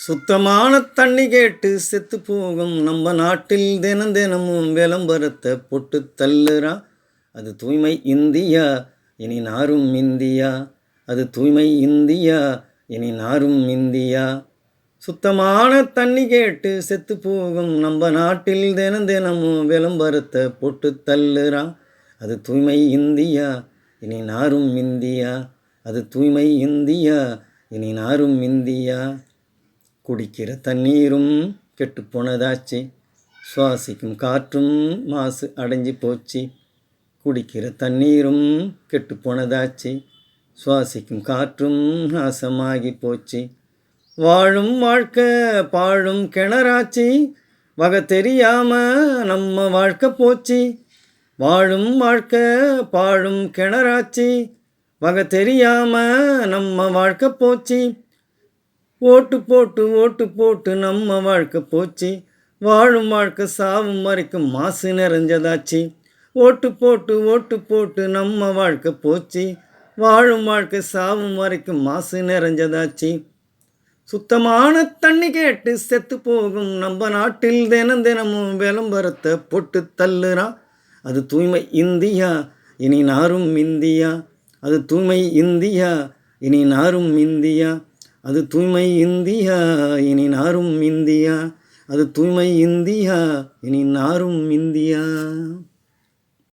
சுத்தமான தண்ணி கேட்டு செத்து போகும் நம்ம நாட்டில் தினம் தினமும் விளம்பரத்தை போட்டு தள்ளுறான். அது தூய்மை இந்தியா, இனி நாரும் இந்தியா. அது தூய்மை இந்தியா, இனி நாரும் இந்தியா. சுத்தமான தண்ணி கேட்டு செத்து போகும் நம்ம நாட்டில் தினம் தினமும் விளம்பரத்தை போட்டு தள்ளுறான். அது தூய்மை இந்தியா, இனி நாரும் இந்தியா. அது தூய்மை இந்தியா, இனி நாரும் இந்தியா. குடிக்கிற தண்ணீரும் கெட்டு போனதாச்சு, சுவாசிக்கும் காற்றும் மாசு அடைஞ்சு போச்சு. குடிக்கிற தண்ணீரும் கெட்டு போனதாச்சு, சுவாசிக்கும் காற்றும் நாசமாகி போச்சு. வாழும் வாழ்க்கை பாழும் கிணறாச்சு, வகை தெரியாம நம்ம வாழ்க்கை போச்சு. வாழும் வாழ்க்கை பாழும் கிணறாச்சு, வகை தெரியாம நம்ம வாழ்க்கை போச்சு. ஓட்டு போட்டு நம்ம வாழ்க்கை போச்சு. வாழும் வாழ்க்கை சாவும் வரைக்கும் மாசு நிறைஞ்சதாச்சு. ஓட்டு போட்டு நம்ம வாழ்க்கை போச்சு. வாழும் வாழ்க்கை சாவும் வரைக்கும் மாசு நிறைஞ்சதாச்சு. சுத்தமான தண்ணி கேட்டு செத்து போகும் நம்ம நாட்டில் தினம் தினமும் விளம்பரத்தை போட்டு தள்ளுறான். அது தூய்மை இந்தியா, இனி நாரும் இந்தியா. அது தூய்மை இந்தியா, இனி நாரும் இந்தியா. அது தூய்மை இந்தியா, இனி நாரும் இந்தியா. அது தூய்மை இந்தியா, இனி நாரும் இந்தியா.